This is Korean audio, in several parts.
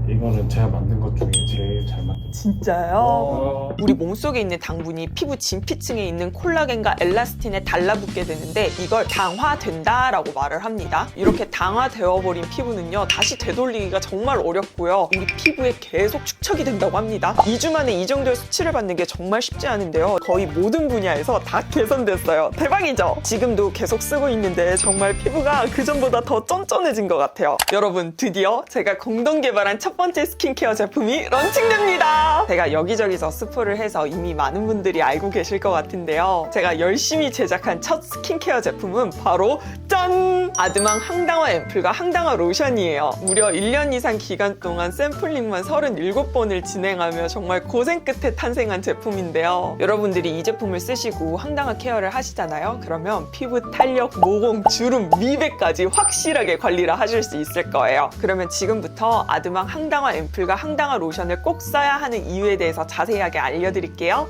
이거는 제가 만든 것 중에 제일 잘 만든. 진짜요? 우리 몸속에 있는 당분이 피부 진피층에 있는 콜라겐과 엘라스틴에 달라붙게 되는데 이걸 당화된다라고 말을 합니다. 이렇게 당화되어버린 피부는요, 다시 되돌리기가 정말 어렵고요. 우리 피부에 계속 축적이 된다고 합니다. 2주 만에 이 정도의 수치를 받는 게 정말 쉽지 않은데요. 거의 모든 분야에서 다 개선됐어요. 대박이죠? 지금도 계속 쓰고 있는데 정말 피부가 그전보다 더 쫀쫀해진 것 같아요. 여러분, 드디어 제가 공동 개발한 첫 번째 스킨케어 제품이 런칭됩니다. 제가 여기저기서 스포를 해서 이미 많은 분들이 알고 계실 것 같은데요. 제가 열심히 제작한 첫 스킨케어 제품은 바로 짠! 아드망 항당화 앰플과 항당화 로션이에요. 무려 1년 이상 기간 동안 샘플링만 37번을 진행하며 정말 고생 끝에 탄생한 제품인데요. 여러분들이 이 제품을 쓰시고 항당화 케어를 하시잖아요. 그러면 피부 탄력, 모공, 주름, 미백까지 확실하게 관리를 하실 수 있을 거예요. 그러면 지금부터 아드망 항당화 앰플과 항당화 로션을 꼭 써야 하는 이유에 대해서 자세하게 알려드릴게요.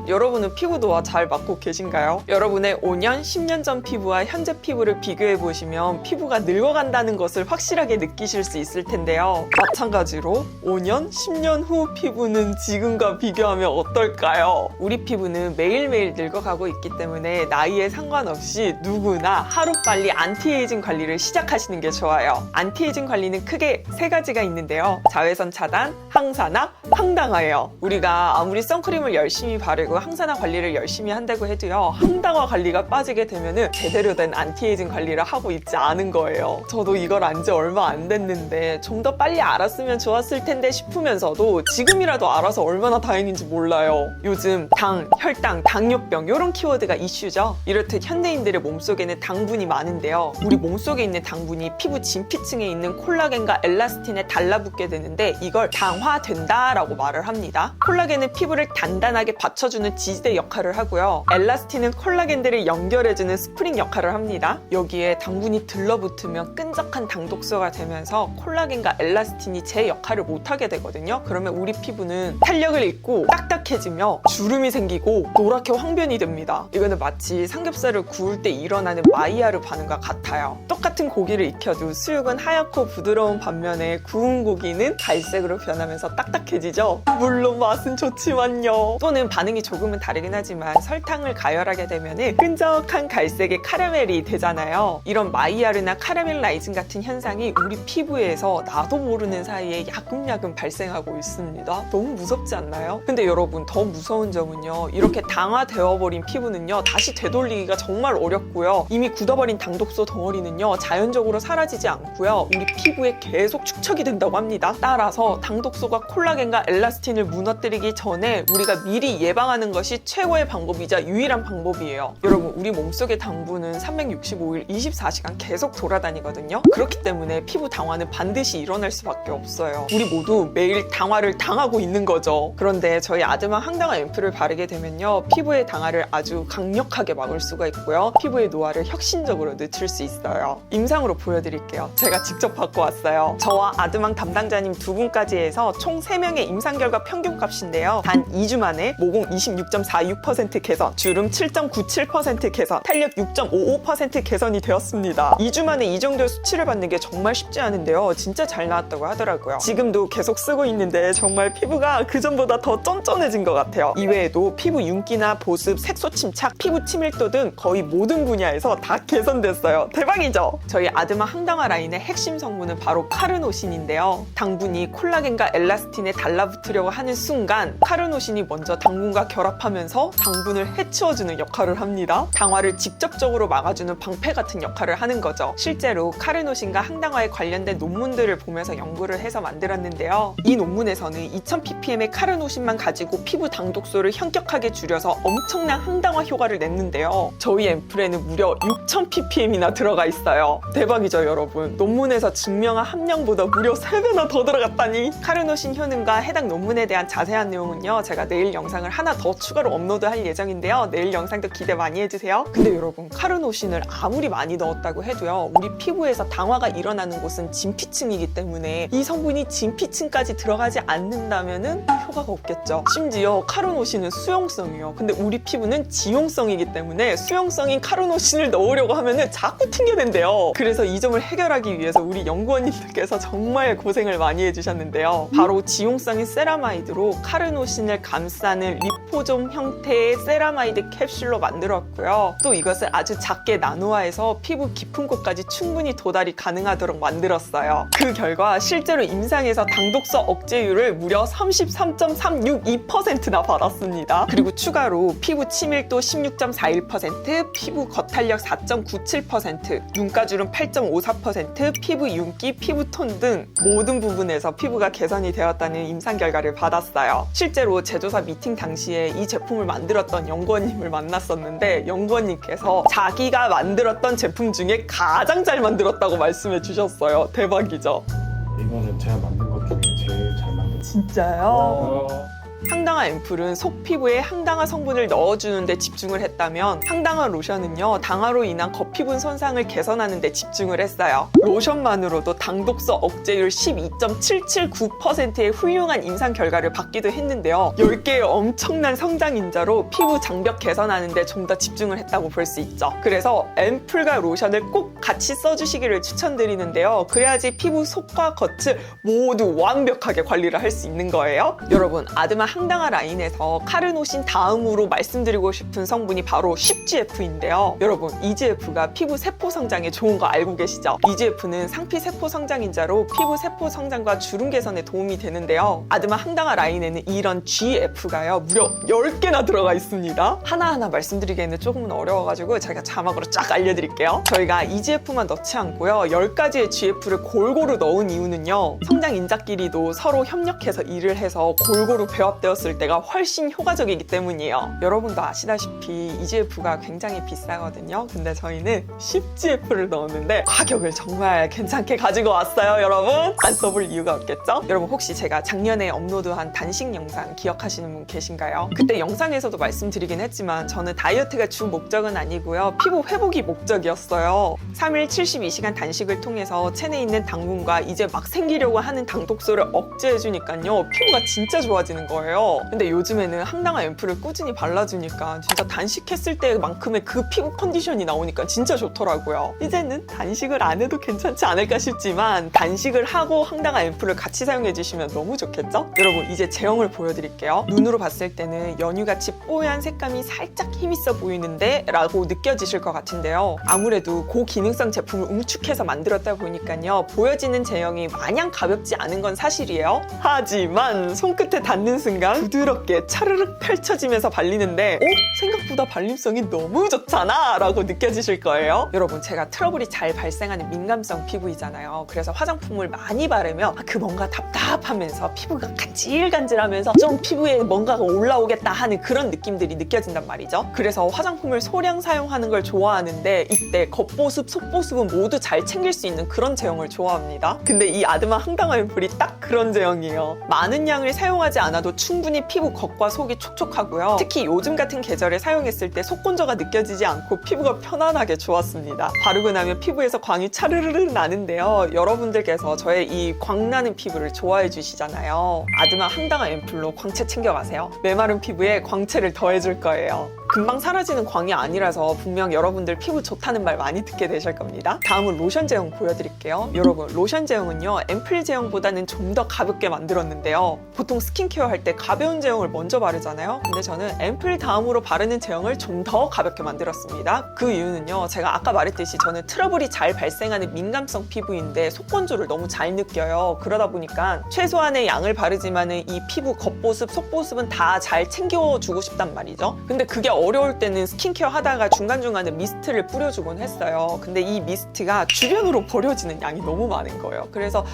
여러분은 피부 노화 잘 맡고 계신가요? 여러분의 5년, 10년 전 피부와 현재 피부를 비교해보시면 피부가 늙어간다는 것을 확실하게 느끼실 수 있을 텐데요. 마찬가지로 5년, 10년 후 피부는 지금과 비교하면 어떨까요? 우리 피부는 매일매일 늙어가고 있기 때문에 나이에 상관없이 누구나 하루빨리 안티에이징 관리를 시작하시는 게 좋아요. 안티에이징 관리는 크게 3가지가 있는데요. 자외선 차단, 항산화, 항당화예요. 우리가 아무리 선크림을 열심히 바르고 항산화 관리를 열심히 한다고 해도요, 항당화 관리가 빠지게 되면은 제대로 된 안티에이징 관리를 하고 있지 않은 거예요. 저도 이걸 안 지 얼마 안 됐는데 좀 더 빨리 알았으면 좋았을 텐데 싶으면서도 지금이라도 알아서 얼마나 다행인지 몰라요. 요즘 당, 혈당, 당뇨병 이런 키워드가 이슈죠. 이렇듯 현대인들의 몸속에는 당분이 많은데요. 우리 몸속에 있는 당분이 피부 진피층에 있는 콜라겐과 엘라스틴에 달라붙게 되는데 이걸 당화된다라고 말을 합니다. 콜라겐은 피부를 단단하게 받쳐주는 지지대 역할을 하고요. 엘라스틴은 콜라겐들을 연결해주는 스프링 역할을 합니다. 여기에 당분이 들러붙으면 끈적한 당독소가 되면서 콜라겐과 엘라스틴이 제 역할을 못하게 되거든요. 그러면 우리 피부는 탄력을 잃고 딱딱해지며 주름이 생기고 노랗게 황변이 됩니다. 이거는 마치 삼겹살을 구울 때 일어나는 마이야르 반응과 같아요. 똑같은 고기를 익혀도 수육은 하얗고 부드러운 반면에 구운 고기는 갈색으로 변하면서 딱딱해지죠. 물론 맛은 좋지만요. 또는 반응이 조금은 다르긴 하지만 설탕을 가열하게 되면 끈적한 갈색의 카라멜이 되잖아요. 이런 마이야르나 카라멜라이징 같은 현상이 우리 피부에서 나도 모르는 사이에 야금야금 발생하고 있습니다. 너무 무섭지 않나요? 근데 여러분, 더 무서운 점은요, 이렇게 당화되어버린 피부는요, 다시 되돌리기가 정말 어렵고요. 이미 굳어버린 당독소 덩어리는요, 자연적으로 사라지지 않고요, 우리 피부에 계속 축적이 된다고 합니다. 따라서 당독소가 콜라겐과 엘라스틴을 무너뜨리기 전에 우리가 미리 예방하는 것이 최고의 방법이자 유일한 방법이에요. 여러분, 우리 몸속의 당분은 365일 24시간 계속 돌아다니거든요. 그렇기 때문에 피부 당화는 반드시 일어날 수밖에 없어요. 우리 모두 매일 당화를 당하고 있는 거죠. 그런데 저희 아드망 항당화 앰플을 바르게 되면요, 피부의 당화를 아주 강력하게 막을 수가 있고요, 피부의 노화를 혁신적으로 늦출 수 있어요. 임상으로 보여드릴게요. 제가 직접 받고 왔어요. 저와 아드망 담당자님 2분까지 해서 총 3명의 임상 결과 평균값인데요. 단 2주 만에 모공 26.46% 개선, 주름 7.97% 개선, 탄력 6.55% 개선이 되었습니다. 2주 만에 이 정도의 수치를 받는 게 정말 쉽지 않은데요. 진짜 잘 나왔다고 하더라고요. 지금도 계속 쓰고 있는데 정말 피부가 그전보다 더 쫀쫀해진 것 같아요. 이외에도 피부 윤기나 보습, 색소 침착, 피부 치밀도 등 거의 모든 분야에서 다 개선됐어요. 대박이죠? 저희 아드망 항당화 라인의 핵심 성분은 바로 카르노신인데요. 당분이 콜라겐과 엘라스틴에 달라붙으려고 하는 순간 카르노신이 먼저 당분과 결합하면서 당분을 해치워주는 역할을 합니다. 당화를 직접적으로 막아주는 방패 같은 역할을 하는 거죠. 실제로 카르노신과 항당화에 관련된 논문들을 보면서 연구를 해서 만들었는데요. 이 논문에서는 2000ppm의 카르노신만 가지고 피부 당독소를 현격하게 줄여서 엄청난 항당화 효과를 냈는데요. 저희 앰플에는 무려 6000ppm이나 들어가 있어요. 대박이죠, 여러분? 논문에서 증명한 함량보다 무려 3배나 더 들어갔다니. 카르노신 효능과 해당 논문에 대한 자세한 내용은요, 제가 내일 영상을 하나 더 추가로 업로드할 예정인데요. 내일 영상도 기대 많이 해주세요. 근데 여러분, 카르노신을 아무리 많이 넣었다고 해도요, 우리 피부에서 당화가 일어나는 곳은 진피층이기 때문에 이 성분이 진피층까지 들어가지 않는다면은 효과가 없겠죠. 심지어 카르노신은 수용성이에요. 근데 우리 피부는 지용성이기 때문에 수용성인 카르노신을 넣으려고 하면은 자꾸 튕겨낸대요. 그래서 이 점을 해결하기 위해서 우리 연구원님들께서 정말 고생을 많이 해주셨는데요. 바로 지용성인 세라마이드로 카르노신을 감싸는 리포좀 형태의 세라마이드 캡슐로 만들었고요. 또 이것을 아주 작게 나누어해서 피부 깊은 곳까지 충분히 도달이 가능하도록 만들었어요. 그 결과 실제로 임상에서 당독소 억제율을 무려 33.362%나 받았습니다. 그리고 추가로 피부 치밀도 16.41%, 피부 겉탄력 4.97%, 눈가주름 8.54%, 피부 윤기, 피부톤 등 모든 부분에서 피부가 개선이 되었다는 임상 결과를 받았어요. 실제로 제조사 미팅 당시에 이 제품을 만들었던 연구원님을 만났었는데 연구원님께서 자기가 만들었던 제품 중에 가장 잘 만들었다고 말씀해 주셨어요. 대박이죠? 이거는 제가 만든 것 중에 제일 잘 만든 것 진짜요? 항당화 앰플은 속 피부에 항당화 성분을 넣어주는 데 집중을 했다면 항당화 로션은요, 당화로 인한 겉피부 손상을 개선하는 데 집중을 했어요. 로션만으로도 당독소 억제율 12.779%의 훌륭한 임상 결과를 받기도 했는데요. 10개의 엄청난 성장 인자로 피부 장벽 개선하는 데 좀 더 집중을 했다고 볼 수 있죠. 그래서 앰플과 로션을 꼭 같이 써주시기를 추천드리는데요. 그래야지 피부 속과 겉을 모두 완벽하게 관리를 할 수 있는 거예요. 여러분, 아드마 항당화 라인에서 카르노신 다음으로 말씀드리고 싶은 성분이 바로 CGF인데요. 여러분, EGF가 피부 세포 성장에 좋은 거 알고 계시죠? EGF는 상피 세포 성장인자로 피부 세포 성장과 주름 개선에 도움이 되는데요. 아드마 항당화 라인에는 이런 GF가요, 무려 10개나 들어가 있습니다. 하나하나 말씀드리기에는 조금은 어려워가지고 제가 자막으로 쫙 알려드릴게요. 저희가 EGF만 넣지 않고요, 10가지의 GF를 골고루 넣은 이유는요, 성장 인자끼리도 서로 협력해서 일을 해서 골고루 배합되었을 때가 훨씬 효과적이기 때문이에요. 여러분도 아시다시피 EGF가 굉장히 비싸거든요. 근데 저희는 10GF를 넣었는데 가격을 정말 괜찮게 가지고 왔어요. 여러분, 안 써볼 이유가 없겠죠? 여러분, 혹시 제가 작년에 업로드한 단식 영상 기억하시는 분 계신가요? 그때 영상에서도 말씀드리긴 했지만 저는 다이어트가 주 목적은 아니고요, 피부 회복이 목적이었어요. 3일 72시간 단식을 통해서 체내에 있는 당분과 이제 막 생기려고 하는 당독소를 억제해주니까요, 피부가 진짜 좋아지는 거예요. 근데 요즘에는 항당화 앰플을 꾸준히 발라주니까 진짜 단식했을 때만큼의 그 피부 컨디션이 나오니까 진짜 좋더라고요. 이제는 단식을 안 해도 괜찮지 않을까 싶지만 단식을 하고 항당화 앰플을 같이 사용해 주시면 너무 좋겠죠? 여러분, 이제 제형을 보여드릴게요. 눈으로 봤을 때는 연유같이 뽀얀 색감이 살짝 힘있어 보이는데 라고 느껴지실 것 같은데요. 아무래도 고기능성 제품을 응축해서 만들었다 보니까요, 보여지는 제형이 마냥 가볍지 않은 건 사실이에요. 하지만 손끝에 닿는 순간 부드럽게 차르륵 펼쳐지면서 발리는데 생각보다 발림성이 너무 좋잖아 라고 느껴지실 거예요. 여러분, 제가 트러블이 잘 발생하는 민감성 피부이잖아요. 그래서 화장품을 많이 바르면 그 뭔가 답답하면서 피부가 간질간질하면서 좀 피부에 뭔가가 올라오겠다 하는 그런 느낌들이 느껴진단 말이죠. 그래서 화장품을 소량 사용하는 걸 좋아하는데 이때 겉보습, 속보습은 모두 잘 챙길 수 있는 그런 제형을 좋아합니다. 근데 이 아드마 항당화 앰플이 딱 그런 제형이에요. 많은 양을 사용하지 않아도 충분히 피부 겉과 속이 촉촉하고요. 특히 요즘 같은 계절에 사용했을 때 속건조가 느껴지지 않고 피부가 편안하게 좋았습니다. 바르고 나면 피부에서 광이 차르르르 나는데요. 여러분들께서 저의 이 광나는 피부를 좋아해 주시잖아요. 아드마 항당화 앰플로 광채 챙겨가세요. 메마른 피부에 광채를 더해줄 거예요. 금방 사라지는 광이 아니라서 분명 여러분들 피부 좋다는 말 많이 듣게 되실 겁니다. 다음은 로션 제형 보여드릴게요. 여러분, 로션 제형은요, 앰플 제형보다는 좀 더 가볍게 만들었는데요. 보통 스킨케어 할 때 가벼운 제형을 먼저 바르잖아요. 근데 저는 앰플 다음으로 바르는 제형을 좀 더 가볍게 만들었습니다. 그 이유는요, 제가 아까 말했듯이 저는 트러블이 잘 발생하는 민감성 피부인데 속건조를 너무 잘 느껴요. 그러다 보니까 최소한의 양을 바르지만은 이 피부 겉보습, 속보습은 다 잘 챙겨주고 싶단 말이죠. 근데 그게 어려울 때는 스킨케어 하다가 중간중간에 미스트를 뿌려주곤 했어요. 근데 이 미스트가 주변으로 버려지는 양이 너무 많은 거예요. 그래서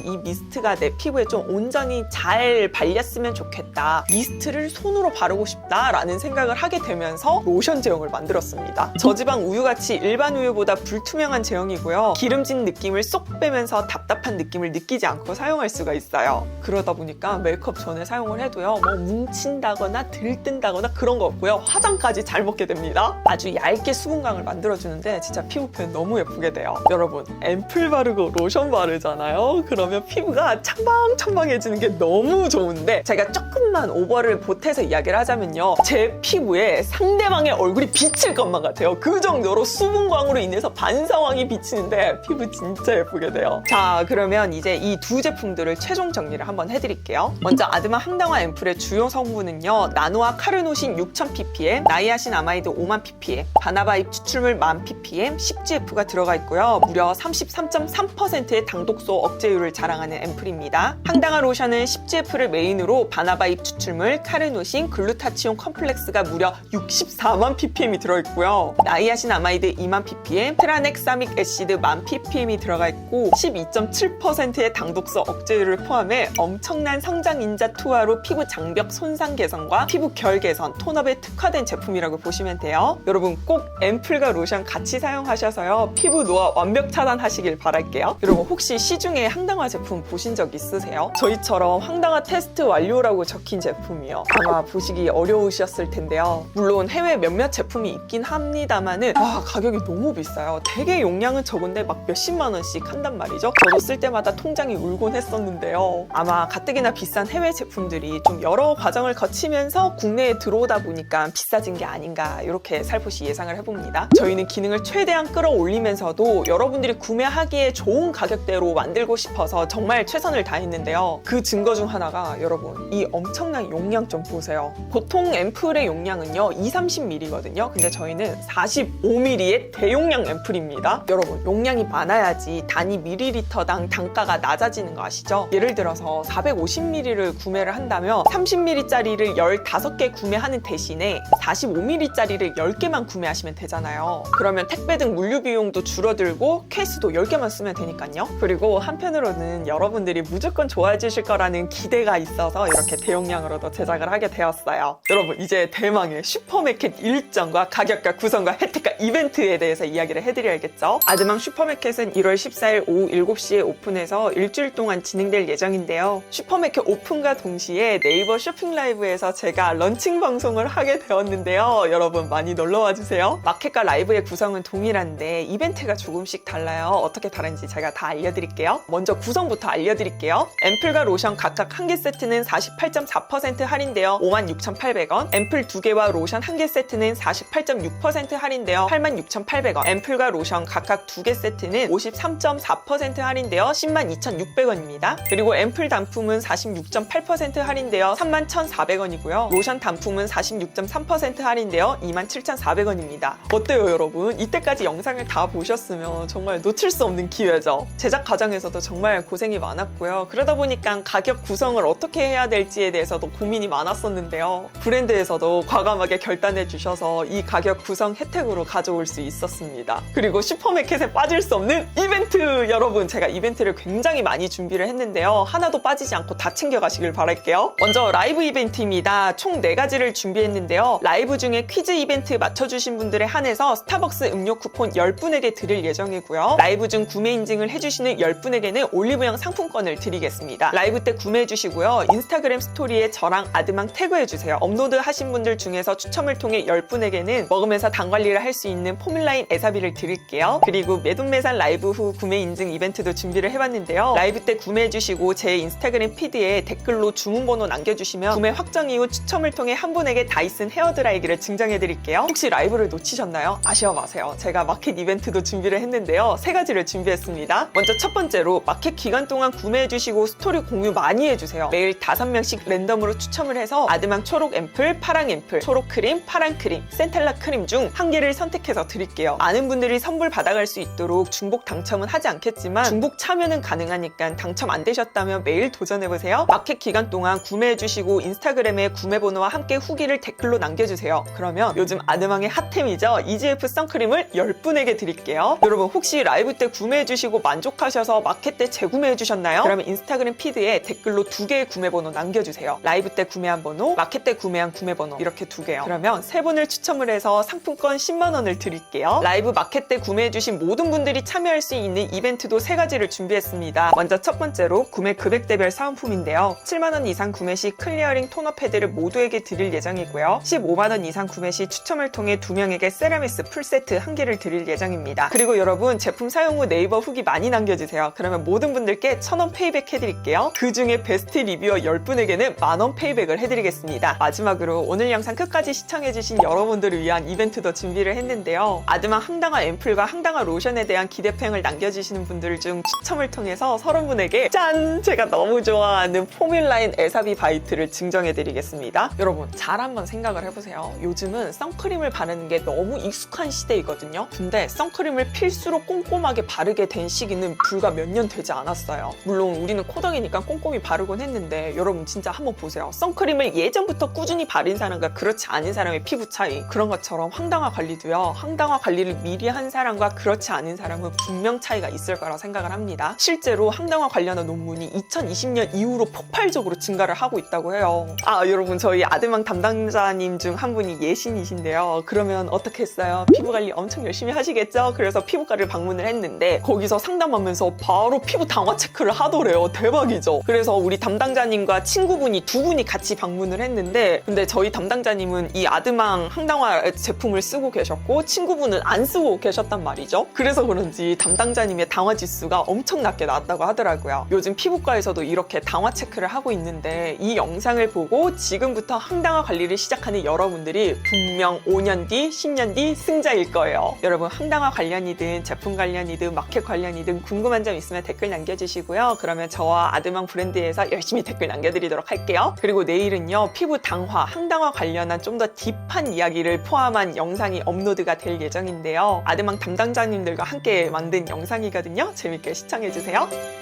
이 미스트가 내 피부에 좀 온전히 잘 발렸으면 좋겠다, 미스트를 손으로 바르고 싶다라는 생각을 하게 되면서 로션 제형을 만들었습니다. 저지방 우유같이 일반 우유보다 불투명한 제형이고요. 기름진 느낌을 쏙 빼면서 답답한 느낌을 느끼지 않고 사용할 수가 있어요. 그러다 보니까 메이크업 전에 사용을 해도요, 뭐 뭉친다거나 들뜬다거나 그런 거 없고요. 화장 수분감까지 잘 먹게 됩니다. 아주 얇게 수분감을 만들어주는데 진짜 피부 표현 너무 예쁘게 돼요. 여러분, 앰플 바르고 로션 바르잖아요. 그러면 피부가 청방청방해지는 게 너무 좋은데 제가 조금만 오버를 보태서 이야기를 하자면요, 제 피부에 상대방의 얼굴이 비칠 것만 같아요. 그 정도로 수분광으로 인해서 반사광이 비치는데 피부 진짜 예쁘게 돼요. 자, 그러면 이제 이 두 제품들을 최종 정리를 한번 해드릴게요. 먼저 아드마 항당화 앰플의 주요 성분은요, 나노아 카르노신 6000ppm, 나이아신 아마이드 5만 ppm, 바나바잎 추출물 10,000 ppm, 10GF가 들어가 있고요. 무려 33.3%의 당독소 억제율을 자랑하는 앰플입니다. 항당화 로션은 10GF를 메인으로 바나바잎 추출물, 카르노신, 글루타치온 컴플렉스가 무려 64만 ppm이 들어있고요. 나이아신 아마이드 2만 ppm, 트라넥사믹 애시드 10,000 ppm이 들어가 있고 12.7%의 당독소 억제율을 포함해 엄청난 성장 인자 투하로 피부 장벽 손상 개선과 피부 결 개선, 톤업에 특화된 제품이라고 보시면 돼요. 여러분 꼭 앰플과 로션 같이 사용하셔서요, 피부 노화 완벽 차단하시길 바랄게요. 여러분 혹시 시중에 항당화 제품 보신 적 있으세요? 저희처럼 항당화 테스트 완료라고 적힌 제품이요, 아마 보시기 어려우셨을 텐데요. 물론 해외 몇몇 제품이 있긴 합니다만은 가격이 너무 비싸요. 되게 용량은 적은데 막 몇십만 원씩 한단 말이죠. 저도 쓸 때마다 통장이 울곤 했었는데요. 아마 가뜩이나 비싼 해외 제품들이 좀 여러 과정을 거치면서 국내에 들어오다 보니까 비싸진 게 아닌가, 이렇게 살포시 예상을 해봅니다. 저희는 기능을 최대한 끌어올리면서도 여러분들이 구매하기에 좋은 가격대로 만들고 싶어서 정말 최선을 다했는데요. 그 증거 중 하나가 여러분, 이 엄청난 용량 좀 보세요. 보통 앰플의 용량은요 20-30ml거든요. 근데 저희는 45ml의 대용량 앰플입니다. 여러분, 용량이 많아야지 단위 밀리리터당 단가가 낮아지는 거 아시죠? 예를 들어서 450ml를 구매를 한다면 30ml짜리를 15개 구매하는 대신에 45ml짜리를 10개만 구매하시면 되잖아요. 그러면 택배 등 물류 비용도 줄어들고 케이스도 10개만 쓰면 되니까요. 그리고 한편으로는 여러분들이 무조건 좋아해 주실 거라는 기대가 있어서 이렇게 대용량으로도 제작을 하게 되었어요. 여러분, 이제 대망의 슈퍼마켓 일정과 가격과 구성과 혜택과 이벤트에 대해서 이야기를 해드려야겠죠. 아드망 슈퍼마켓은 1월 14일 오후 7시에 오픈해서 일주일 동안 진행될 예정인데요. 슈퍼마켓 오픈과 동시에 네이버 쇼핑 라이브에서 제가 런칭 방송을 하게 되었는데요. 여러분 많이 놀러와 주세요. 마켓과 라이브의 구성은 동일한데 이벤트가 조금씩 달라요. 어떻게 다른지 제가 다 알려드릴게요. 먼저 구성부터 알려드릴게요. 앰플과 로션 각각 1개 세트는 48.4% 할인되어 56,800원, 앰플 2개와 로션 1개 세트는 48.6% 할인되어 86,800원, 앰플과 로션 각각 2개 세트는 53.4% 할인되어 102,600원입니다. 그리고 앰플 단품은 46.8% 할인되어 31,400원이고요. 로션 단품은 46.3% 할인되어 27,400원입니다. 어때요 여러분? 이때까지 영상을 다 보셨으면 정말 놓칠 수 없는 기회죠. 제작 과정에서도 정말 고생이 많았고요. 그러다 보니까 가격 구성을 어떻게 해야 될지에 대해서도 고민이 많았었는데요. 브랜드에서도 과감하게 결단해 주셔서 이 가격 구성 혜택으로 가져올 수 있었습니다. 그리고 슈퍼마켓에 빠질 수 없는 이벤트! 여러분, 제가 이벤트를 굉장히 많이 준비를 했는데요. 하나도 빠지지 않고 다 챙겨가시길 바랄게요. 먼저 라이브 이벤트입니다. 총 4가지를 준비했는데요. 라이브 중에 퀴즈 이벤트 맞춰주신 분들에 한해서 스타벅스 음료 쿠폰 10분에게 드릴 예정이고요. 라이브 중 구매 인증을 해주시는 10분에게는 올리브영 상품권을 드리겠습니다. 라이브 때 구매해주시고요. 인스타그램 스토리에 저랑 아드망 태그해주세요. 업로드 하신 분들 중에서 추첨을 통해 10분에게는 먹으면서 당 관리를 할 수 있는 포뮬라인 에사비를 드릴게요. 그리고 매돈매산 라이브 후 구매 인증 이벤트도 준비를 해봤는데요. 라이브 때 구매해주시고 제 인스타그램 피드에 댓글로 주문번호 남겨주시면 구매 확정 이후 추첨을 통해 한 분에게 다이슨 헤어드라이기를 증정해드릴게요. 혹시 라이브를 놓치셨나요? 아쉬워 마세요. 제가 마켓 이벤트도 준비를 했는데요. 3가지를 준비했습니다. 먼저 첫 번째로 마켓 기간 동안 구매해주시고 스토리 공유 많이 해주세요. 매일 5명씩 랜덤으로 추첨을 해서 아드망 초록 앰플, 파랑 앰플, 초록 크림, 파랑 크림, 센텔라 크림 중 한 개를 선택해서 드릴게요. 많은 분들이 선물 받아갈 수 있도록 중복 당첨은 하지 않겠지만 중복 참여는 가능하니까 당첨 안 되셨다면 매일 도전해보세요. 마켓 기간 동안 구매해주시고 인스타그램에 구매번호와 함께 후기를 댓글로 남겨주세요. 그러면 요즘 아드망의 핫템이죠. EGF 선크림을 10분에게 드릴게요. 여러분 혹시 라이브 때 구매해주시고 만족하셔서 마켓 때 재구매해주셨나요? 그러면 인스타그램 피드에 댓글로 2개의 구매번호 남겨주세요. 라이브 때 구매한 번호, 마켓 때 구매한 구매번호 이렇게 2개요. 그러면 3분을 추첨을 해서 상품권 10만원을 드릴게요. 라이브 마켓 때 구매해주신 모든 분들이 참여할 수 있는 이벤트도 3가지를 준비했습니다. 먼저 첫 번째로 구매 금액대별 사은품인데요. 7만원 이상 구매 시 클리어링 토너 패드를 모두에게 드릴 예정이고요. 15만원 2만원 이상 구매 시 추첨을 통해 2명에게 세라미스 풀세트 1개를 드릴 예정입니다. 그리고 여러분 제품 사용 후 네이버 후기 많이 남겨주세요. 그러면 모든 분들께 1000원 페이백 해드릴게요. 그 중에 베스트 리뷰어 10분에게는 만원 페이백을 해드리겠습니다. 마지막으로 오늘 영상 끝까지 시청해주신 여러분들을 위한 이벤트도 준비를 했는데요. 아드망 항당화 앰플과 항당화 로션에 대한 기대평을 남겨주시는 분들 중 추첨을 통해서 30분에게 짠! 제가 너무 좋아하는 포뮬라인 에사비 바이트를 증정해드리겠습니다. 여러분 잘 한번 생각을 해보세요. 요즘은 선크림을 바르는 게 너무 익숙한 시대이거든요. 근데 선크림을 필수로 꼼꼼하게 바르게 된 시기는 불과 몇 년 되지 않았어요. 물론 우리는 코덕이니까 꼼꼼히 바르곤 했는데 여러분 진짜 한번 보세요. 선크림을 예전부터 꾸준히 바른 사람과 그렇지 않은 사람의 피부 차이. 그런 것처럼 항당화 관리도요. 항당화 관리를 미리 한 사람과 그렇지 않은 사람은 분명 차이가 있을 거라 생각을 합니다. 실제로 항당화 관련한 논문이 2020년 이후로 폭발적으로 증가를 하고 있다고 해요. 아 여러분 저희 아드망 담당자님 중 한 분이 예신이신데요. 그러면 어떻게 했어요? 피부 관리 엄청 열심히 하시겠죠? 그래서 피부과를 방문을 했는데 거기서 상담하면서 바로 피부 당화 체크를 하더래요. 대박이죠? 그래서 우리 담당자님과 친구분이 두 분이 같이 방문을 했는데 근데 저희 담당자님은 이 아드망 항당화 제품을 쓰고 계셨고 친구분은 안 쓰고 계셨단 말이죠. 그래서 그런지 담당자님의 당화 지수가 엄청 낮게 나왔다고 하더라고요. 요즘 피부과에서도 이렇게 당화 체크를 하고 있는데 이 영상을 보고 지금부터 항당화 관리를 시작하는 여러분들이 분명 5년 뒤, 10년 뒤 승자일 거예요. 여러분 항당화 관련이든 제품 관련이든 마켓 관련이든 궁금한 점 있으면 댓글 남겨주시고요. 그러면 저와 아드망 브랜드에서 열심히 댓글 남겨드리도록 할게요. 그리고 내일은요 피부 당화, 항당화 관련한 좀 더 딥한 이야기를 포함한 영상이 업로드가 될 예정인데요. 아드망 담당자님들과 함께 만든 영상이거든요. 재밌게 시청해주세요.